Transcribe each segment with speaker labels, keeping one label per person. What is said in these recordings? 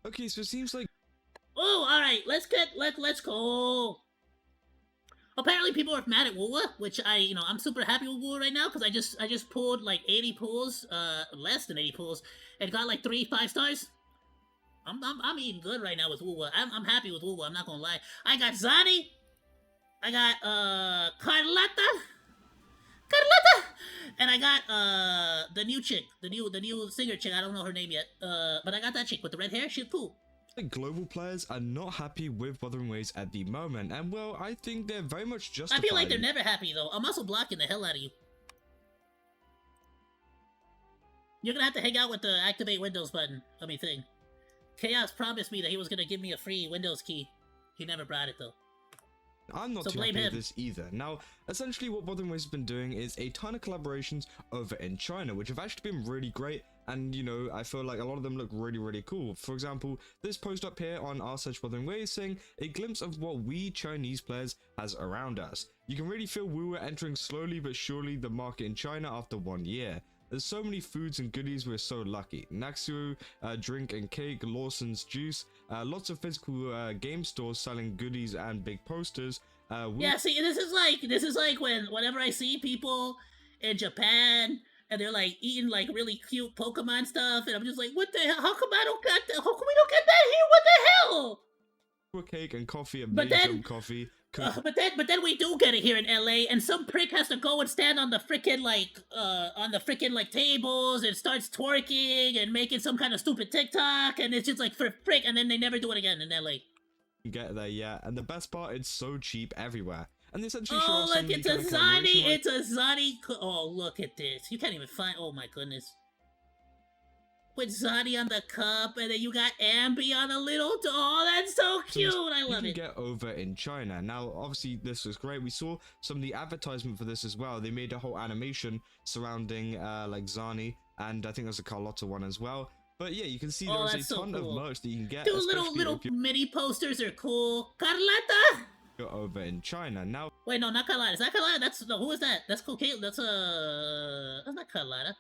Speaker 1: Okay, so it seems like...
Speaker 2: Oh, alright, let's go. Apparently people are mad at Wuwa, which I'm super happy with Wuwa right now, because I just pulled like 80 pulls, less than 80 pulls, and got like 3 5-stars. I'm eating good right now with Wuwa. I'm happy with Wuwa, I'm not gonna lie. I got Zani, I got Carlota, and I got the new chick, the new singer chick. I don't know her name yet. But I got that chick with the red hair. She's cool.
Speaker 1: global players are not happy with Wuthering Waves at the moment, and well, I think they're very much justified.
Speaker 2: I feel like they're never happy though. I'm also blocking the hell out of you. You're gonna have to hang out with the activate Windows button. Thing. Chaos promised me that he was gonna give me a free Windows key. He never brought it though.
Speaker 1: I'm not too happy with this either. Now, essentially what Wuthering Waves has been doing is a ton of collaborations over in China, which have actually been really great, and you know, I feel like a lot of them look really cool. For example, this post up here on r/Wuthering Waves saying a glimpse of what we Chinese players has around us. You can really feel Wuwa entering slowly but surely the market in China after 1 year. There's so many foods and goodies, we're so lucky. Naxu, drink and cake, Lawson's juice, lots of physical game stores selling goodies and big posters.
Speaker 2: Yeah, see, this is like whenever I see people in Japan and they're like eating like really cute Pokemon stuff, and I'm just like, what the hell? How come I don't got that? How come we don't get that here? What the hell?
Speaker 1: Cake and coffee and
Speaker 2: but then
Speaker 1: coffee.
Speaker 2: But then we do get it here in LA, and some prick has to go and stand on the freaking like tables and starts twerking and making some kind of stupid TikTok, and it's just like for frick, and then they never do it again in LA.
Speaker 1: Get there, yeah, and the best part, it's so cheap everywhere. And they essentially
Speaker 2: show look, it's a Zani, it's a Zani. Oh, look at this. You can't even find. Oh my goodness. With Zani on the cup, and then you got Ambi on a little doll. That's so cute. I love it.
Speaker 1: You can get over in China. Now, obviously, this was great. We saw some of the advertisement for this as well. They made a whole animation surrounding like Zani, and I think there's a Carlotta one as well. But yeah, you can see there's a ton of merch that you can get.
Speaker 2: Dude, little mini posters are cool. Carlotta!
Speaker 1: You're over in China now.
Speaker 2: Wait, no, not Carlotta. Is that Carlotta? Who is that? That's cocaine. That's not Carlotta.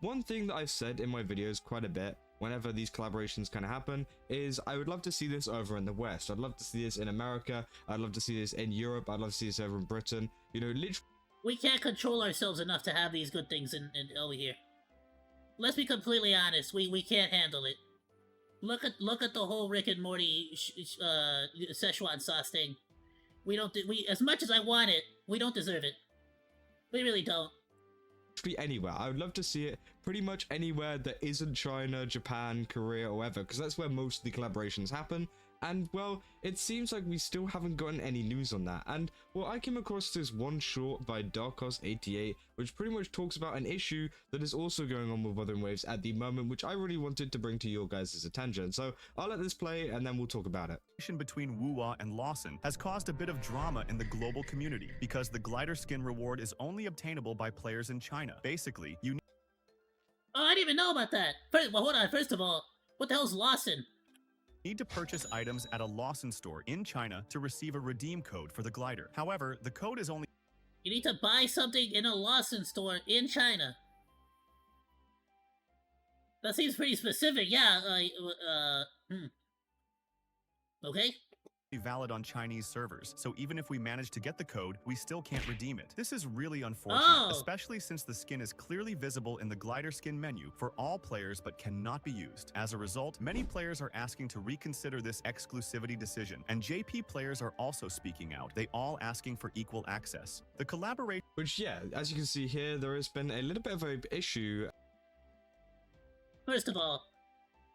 Speaker 1: One thing that I've said in my videos quite a bit whenever these collaborations kind of happen is I would love to see this over in the West. I'd love to see this in America. I'd love to see this in Europe. I'd love to see this over in Britain. You know, literally.
Speaker 2: We can't control ourselves enough to have these good things in over here. Let's be completely honest. We can't handle it. Look at the whole Rick and Morty Szechuan sauce thing. We as much as I want it, we don't deserve it. We really don't.
Speaker 1: Anywhere. I would love to see it pretty much anywhere that isn't China, Japan, Korea, or whatever, because that's where most of the collaborations happen. And well, it seems like we still haven't gotten any news on that. And well, I came across this one short by Darkos88, which pretty much talks about an issue that is also going on with Wuthering Waves at the moment, which I really wanted to bring to your guys' attention. So I'll let this play and then we'll talk about it.
Speaker 3: Between Wuwa and Lawson has caused a bit of drama in the global community because the glider skin reward is only obtainable by players in China. Basically, you
Speaker 2: Oh, I didn't even know about that. Well, hold on. First of all, what the hell's Lawson?
Speaker 3: Need to purchase items at a Lawson store in China to receive a redeem code for the glider. However, the code is only...
Speaker 2: You need to buy something in a Lawson store in China. That seems pretty specific, yeah. Okay.
Speaker 3: Valid on Chinese servers, so even if we manage to get the code, we still can't redeem it. This is really unfortunate, especially since the skin is clearly visible in the glider skin menu for all players but cannot be used. As a result, many players are asking to reconsider this exclusivity decision, and JP players are also speaking out. They all asking for equal access. The collaboration...
Speaker 1: Which, yeah, as you can see here, there has been a little bit of an issue.
Speaker 2: First of all,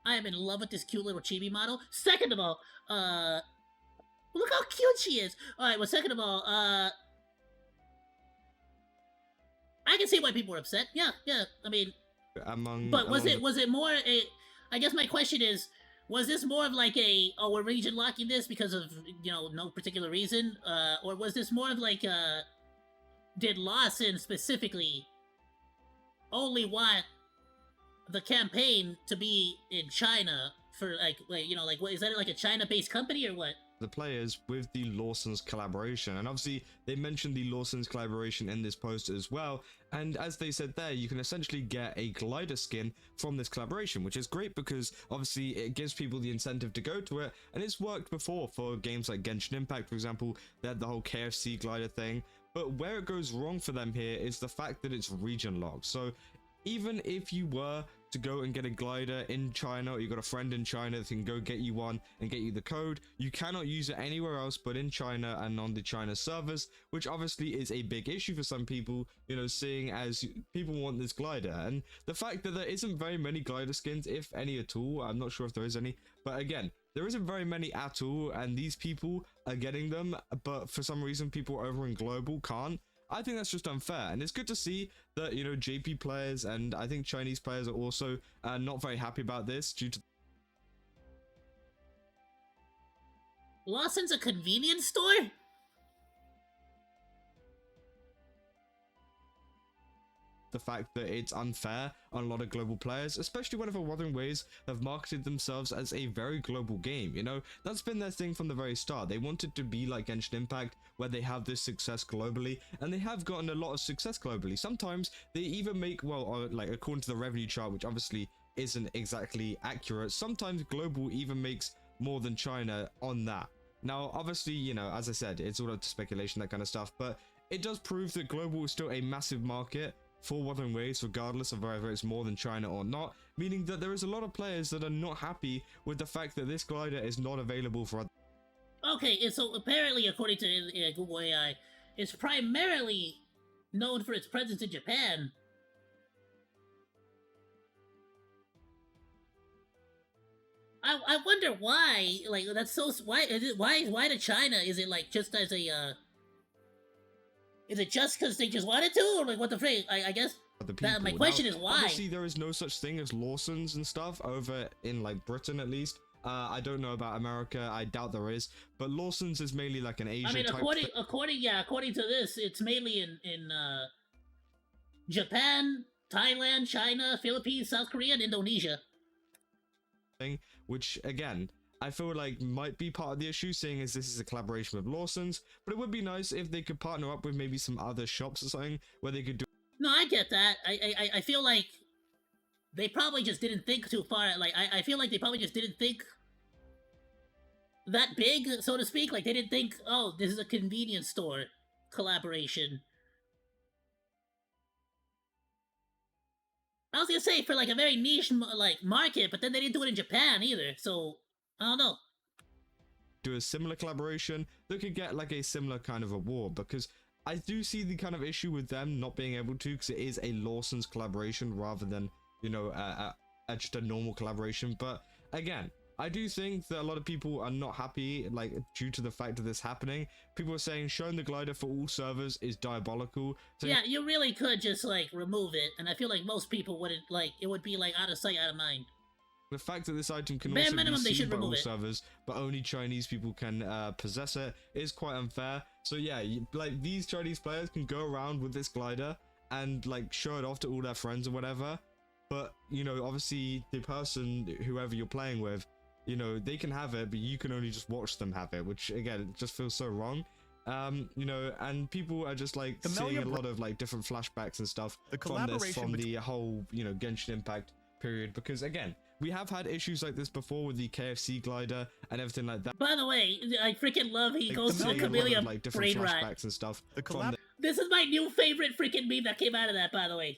Speaker 2: I am in love with this cute little chibi model. Second of all, look how cute she is! Alright, well, second of all, I can see why people were upset. Yeah, I mean... But was it more a... I guess my question is, was this more of like a, oh, we're region locking this because of, you know, no particular reason? Or was this more of like, did Lawson specifically only want the campaign to be in China for, like, you know, like, what, is that like a China-based company or what?
Speaker 1: the players with the Lawson's collaboration. And obviously they mentioned the Lawson's collaboration in this post as well, and as they said there, you can essentially get a glider skin from this collaboration, which is great because obviously it gives people the incentive to go to it, and it's worked before for games like Genshin Impact, for example. They had the whole KFC glider thing, but where it goes wrong for them here is the fact that it's region locked. So even if you were to go and get a glider in China, or you got a friend in China that can go get you one and get you the code, you cannot use it anywhere else but in China and on the China servers, which obviously is a big issue for some people, you know, seeing as people want this glider. And the fact that there isn't very many glider skins, if any at all, I'm not sure if there is any, but again, there isn't very many at all, and these people are getting them, but for some reason people over in global can't. I think that's just unfair, and it's good to see that, you know, JP players and I think Chinese players are also not very happy about this due to
Speaker 2: Lawson's a convenience store?
Speaker 1: the fact that it's unfair on a lot of global players, especially whenever Wuthering Waves have marketed themselves as a very global game. You know, that's been their thing from the very start. They wanted to be like Genshin Impact, where they have this success globally, and they have gotten a lot of success globally. Sometimes they even make, well, like according to the revenue chart, which obviously isn't exactly accurate, sometimes global even makes more than China on that. Now, obviously, you know, as I said, it's all up to speculation, that kind of stuff, but it does prove that global is still a massive market for Wuthering Waves, regardless of whether it's more than China or not, meaning that there is a lot of players that are not happy with the fact that this glider is not available for other.
Speaker 2: Okay, and so apparently, according to Google AI, it's primarily known for its presence in Japan. I wonder why. Like, that's so. Why is it? Why to China? Is it like just as a? Is it just because they just wanted to, or like what the frick? I guess that my question is why.
Speaker 1: Obviously, there is no such thing as Lawson's and stuff over in like Britain, at least. I don't know about America. I doubt there is, but Lawson's is mainly like an Asian.
Speaker 2: I mean,
Speaker 1: type
Speaker 2: according to this, it's mainly in Japan, Thailand, China, Philippines, South Korea, and Indonesia.
Speaker 1: Thing, which again, I feel like might be part of the issue, seeing as this is a collaboration with Lawson's, but it would be nice if they could partner up with maybe some other shops or something where they could do.
Speaker 2: No, I get that. I feel like they probably just didn't think too far. Like, I feel like they probably just didn't think that big, so to speak. Like, they didn't think, oh, this is a convenience store collaboration. I was gonna say, for like a very niche like market, but then they didn't do it in Japan either, so I don't know.
Speaker 1: Do a similar collaboration that could get like a similar kind of award, because I do see the kind of issue with them not being able to, because it is a Lawson's collaboration rather than, you know, just a normal collaboration. But again, I do think that a lot of people are not happy, like, due to the fact of this happening. People are saying showing the glider for all servers is diabolical. So
Speaker 2: yeah, you really could just, like, remove it, and I feel like most people wouldn't, like, it would be, like, out of sight, out of mind.
Speaker 1: The fact that this item can
Speaker 2: Bare
Speaker 1: also
Speaker 2: minimum,
Speaker 1: be
Speaker 2: they
Speaker 1: seen
Speaker 2: should
Speaker 1: by all
Speaker 2: remove it.
Speaker 1: servers, but only Chinese people can possess it, is quite unfair. So yeah, like, these Chinese players can go around with this glider and, like, show it off to all their friends or whatever. But, you know, obviously, the person, whoever you're playing with, you know, they can have it, but you can only just watch them have it, which, again, it just feels so wrong. You know, and people are just, like, seeing a lot of, like, different flashbacks and stuff from the whole, you know, Genshin Impact period, because, again, we have had issues like this before with the KFC glider and everything like that.
Speaker 2: By the way, I freaking love he
Speaker 1: Like,
Speaker 2: goes to the Camellia
Speaker 1: like, different
Speaker 2: brain rot.
Speaker 1: flashbacks and stuff.
Speaker 2: This is my new favorite freaking meme that came out of that, by the way.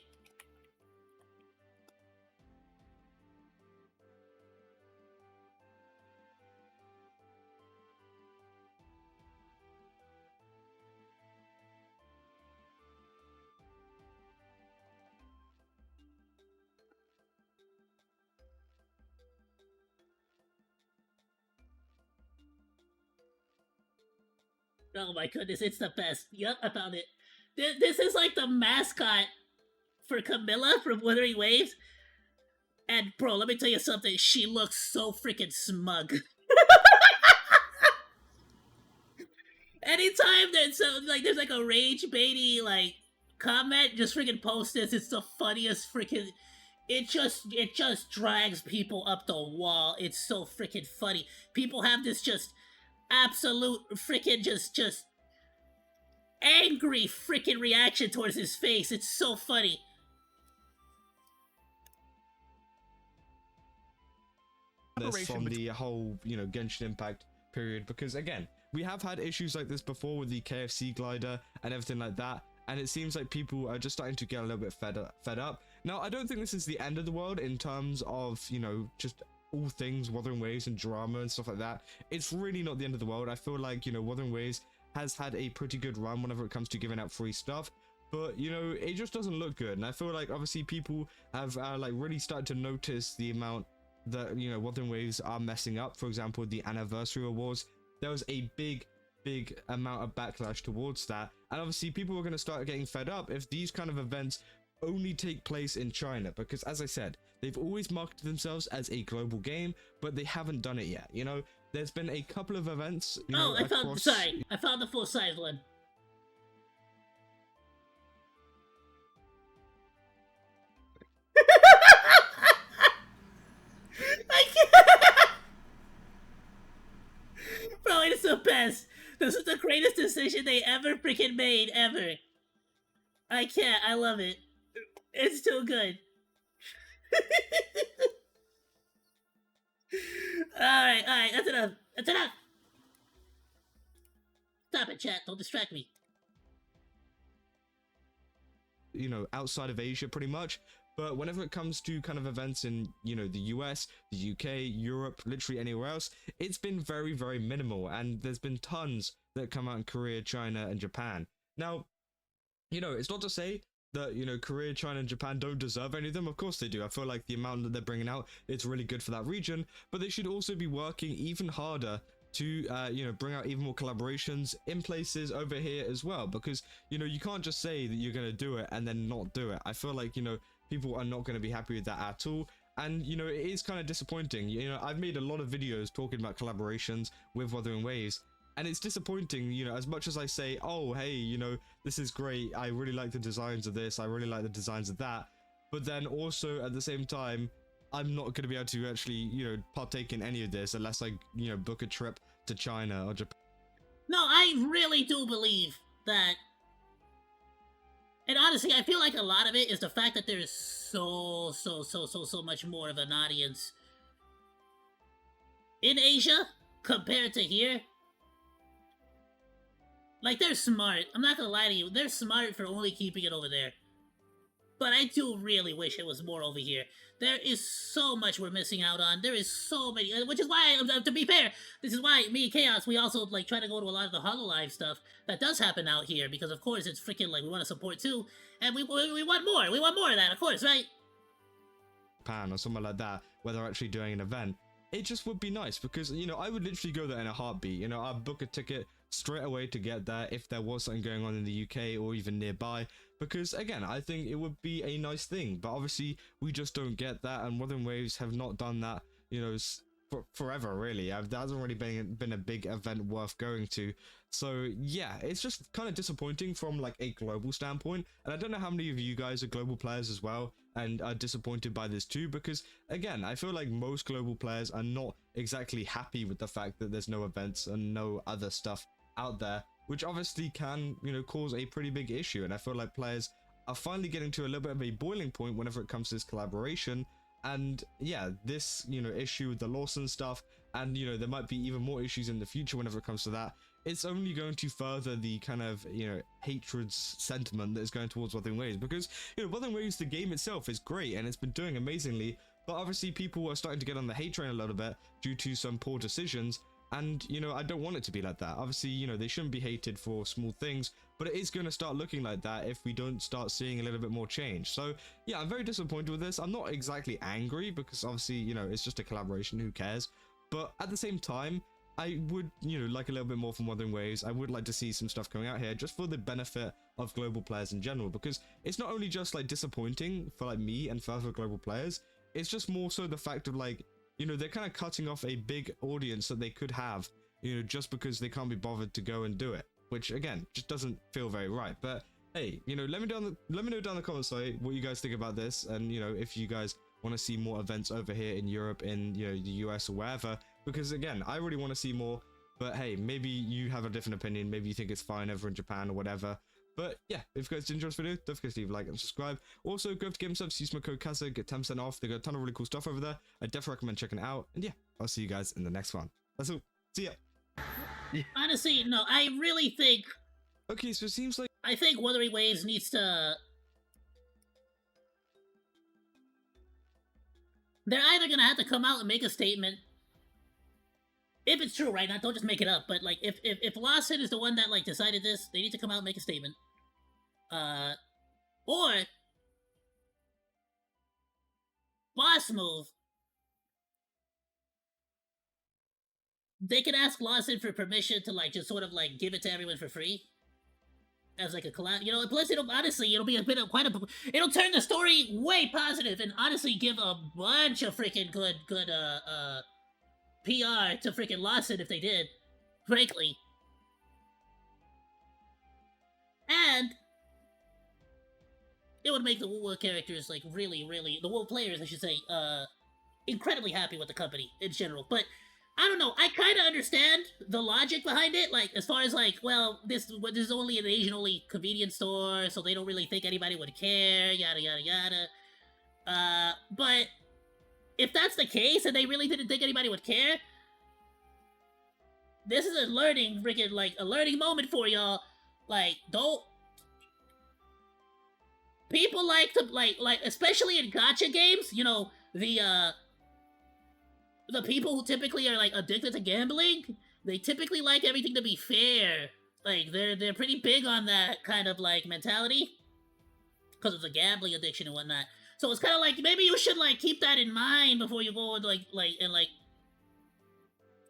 Speaker 2: Oh my goodness, it's the best. Yep, I found it. This is like the mascot for Camilla from Wuthering Waves. And bro, let me tell you something. She looks so freaking smug. Anytime there's like a rage baity like comment, just freaking post this. It's the funniest freaking. It just drags people up the wall. It's so freaking funny. People have this just absolute freaking just angry freaking reaction towards his face. It's so funny.
Speaker 1: This from the whole, you know, Genshin Impact period, because again, we have had issues like this before with the KFC glider and everything like that, and it seems like people are just starting to get a little bit fed up. Now, I don't think this is the end of the world in terms of, you know, just all things Wuthering Waves and drama and stuff like that. It's really not the end of the world. I feel like, you know, Wuthering Waves has had a pretty good run whenever it comes to giving out free stuff, but you know, it just doesn't look good. And I feel like obviously people have like really started to notice the amount that, you know, Wuthering Waves are messing up. For example, the anniversary awards, there was a big amount of backlash towards that, and obviously people are going to start getting fed up if these kind of events only take place in China, because as I said, they've always marketed themselves as a global game, but they haven't done it yet. You know, there's been a couple of events, you know,
Speaker 2: I found the full size one. I can't. Bro, it's the best. This is the greatest decision they ever freaking made, ever. I can't. I love it. It's too good. Alright, that's enough. That's enough. Stop it, chat. Don't distract me.
Speaker 1: You know, outside of Asia pretty much. But whenever it comes to kind of events in, you know, the US, the UK, Europe, literally anywhere else, it's been very, very minimal. And there's been tons that come out in Korea, China, and Japan. Now, you know, it's not to say that, you know, Korea, China, and Japan don't deserve any of them. Of course they do. I feel like the amount that they're bringing out, it's really good for that region. But they should also be working even harder to, you know, bring out even more collaborations in places over here as well. Because, you know, you can't just say that you're going to do it and then not do it. I feel like, you know, people are not going to be happy with that at all. And, you know, it is kind of disappointing. You know, I've made a lot of videos talking about collaborations with Wuthering Waves, and it's disappointing, you know, as much as I say, oh, hey, you know, this is great. I really like the designs of this. I really like the designs of that. But then also at the same time, I'm not going to be able to actually, you know, partake in any of this unless I, you know, book a trip to China or Japan.
Speaker 2: No, I really do believe that. And honestly, I feel like a lot of it is the fact that there's so much more of an audience in Asia compared to here. Like, they're smart. I'm not gonna lie to you. They're smart for only keeping it over there. But I do really wish it was more over here. There is so much we're missing out on. There is so many, which is why, to be fair, this is why me and Chaos, we also like try to go to a lot of the HoloLive stuff that does happen out here, because of course it's freaking like we want to support too, and we want more. We want more of that, of course, right?
Speaker 1: Japan or somewhere like that, where they're actually doing an event. It just would be nice, because, you know, I would literally go there in a heartbeat. You know, I'd book a ticket straight away to get there if there was something going on in the UK or even nearby, because again, I think it would be a nice thing. But obviously we just don't get that, and Wuthering Waves have not done that, you know, forever really. That hasn't really been a big event worth going to. So yeah, it's just kind of disappointing from like a global standpoint, and I don't know how many of you guys are global players as well and are disappointed by this too, because again, I feel like most global players are not exactly happy with the fact that there's no events and no other stuff out there, which obviously can, you know, cause a pretty big issue. And I feel like players are finally getting to a little bit of a boiling point whenever it comes to this collaboration. And yeah, this, you know, issue with the Lawson stuff, and you know, there might be even more issues in the future whenever it comes to that. It's only going to further the kind of, you know, hatred sentiment that is going towards Wuthering Waves, because, you know, Wuthering Waves, the game itself is great and it's been doing amazingly, but obviously people are starting to get on the hate train a little bit due to some poor decisions. And, you know, I don't want it to be like that. Obviously, you know, they shouldn't be hated for small things, but it is going to start looking like that if we don't start seeing a little bit more change. So yeah, I'm very disappointed with this. I'm not exactly angry, because obviously, you know, it's just a collaboration, who cares? But at the same time, I would, you know, like a little bit more from Wuthering Waves. I would like to see some stuff coming out here just for the benefit of global players in general, because it's not only just like disappointing for like me and for other global players, it's just more so the fact of like, you know, they're kind of cutting off a big audience that they could have, you know, just because they can't be bothered to go and do it, which again just doesn't feel very right. But hey, you know, let me know down the comments what you guys think about this, and you know, if you guys want to see more events over here in Europe, in, you know, the US or wherever, because again, I really want to see more. But hey, maybe you have a different opinion. Maybe you think it's fine over in Japan or whatever. But yeah, if you guys did enjoy this video, don't forget to leave a like and subscribe. Also, go over to GameSubs, use my code Kaza, get 10% off. They got a ton of really cool stuff over there. I definitely recommend checking it out. And yeah, I'll see you guys in the next one. That's all. See ya.
Speaker 2: Honestly, no, I really think...
Speaker 1: Okay, so it seems like...
Speaker 2: I think Wuthering Waves needs to... They're either gonna have to come out and make a statement. If it's true, right? Not don't just make it up, but like if Lawson is the one that like decided this, they need to come out and make a statement. Or boss move. They can ask Lawson for permission to like just sort of like give it to everyone for free. As like a collab, you know, plus it'll honestly it'll be a bit of it'll turn the story way positive and honestly give a bunch of freaking good PR to freaking Lawson if they did, frankly. And it would make the Wuwa characters like really, the Wuwa players I should say, incredibly happy with the company in general. But I don't know, I kind of understand the logic behind it, like, as far as, like, well, this is only an Asian-only convenience store, so they don't really think anybody would care, yada, yada, yada. But if that's the case, and they really didn't think anybody would care, this is a learning, freaking, like, a learning moment for y'all. Like, don't... People like to, like, especially in gacha games, you know, the people who typically are, like, addicted to gambling, they typically like everything to be fair. Like, they're pretty big on that kind of, like, mentality. Because of the gambling addiction and whatnot. So it's kind of like, maybe you should, like, keep that in mind before you go and,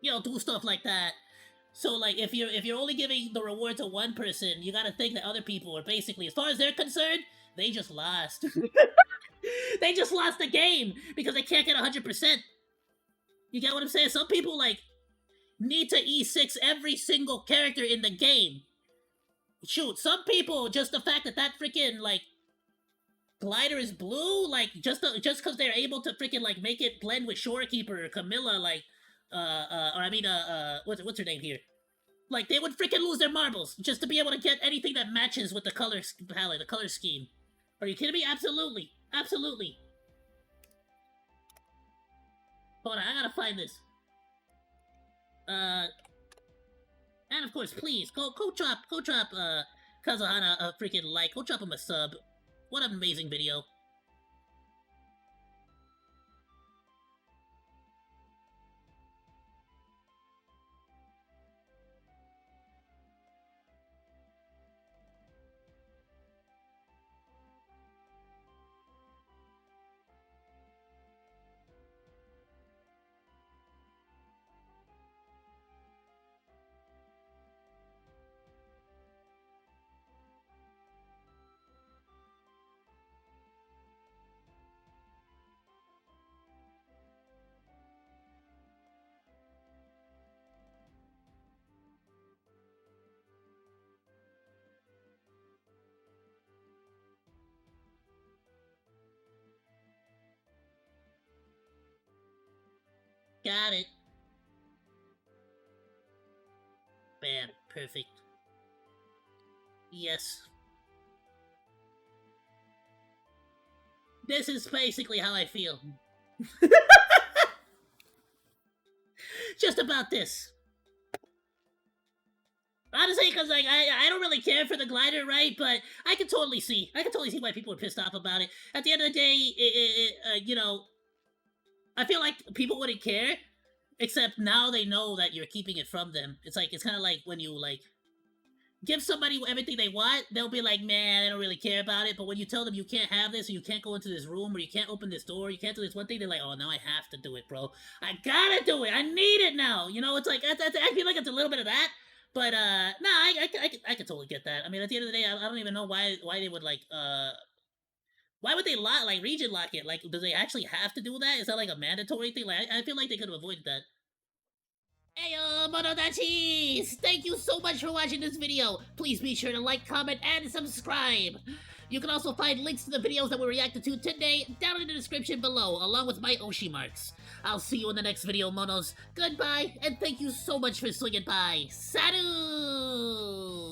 Speaker 2: you know, do stuff like that. So, like, if you're only giving the reward to one person, you gotta think that other people are basically, as far as they're concerned, they just lost. They just lost the game because they can't get 100%. You get what I'm saying? Some people, like, need to E6 every single character in the game. Shoot, some people, just the fact that that freaking, like, glider is blue, like, just because they're able to freaking, like, make it blend with Shorekeeper or Camilla, like, what's her name here? Like, they would freaking lose their marbles just to be able to get anything that matches with the color palette, the color scheme. Are you kidding me? Absolutely. Absolutely. Hold on, I gotta find this. And of course, please, go drop, Kazahana a freaking like, go drop him a sub. What an amazing video. Got it. Bam. Perfect. Yes. This is basically how I feel. Just about this. Honestly, because, like, I don't really care for the glider, right? But I can totally see why people are pissed off about it. At the end of the day, you know, I feel like people wouldn't care, except now they know that you're keeping it from them. It's kind of like when you, like, give somebody everything they want, they'll be like, man, I don't really care about it. But when you tell them you can't have this, or you can't go into this room, or you can't open this door, you can't do this one thing, they're like, oh, now I have to do it, bro. I gotta do it. I need it now. You know, it's like, I feel like it's a little bit of that. But, no, I can totally get that. I mean, at the end of the day, I don't even know why they would, like, why would they region lock it? Like, do they actually have to do that? Is that like a mandatory thing? Like, I feel like they could have avoided that. Ayoo, Monodachis! Thank you so much for watching this video. Please be sure to like, comment, and subscribe. You can also find links to the videos that we reacted to today down in the description below, along with my Oshi marks. I'll see you in the next video, monos. Goodbye, and thank you so much for swinging by. Salut!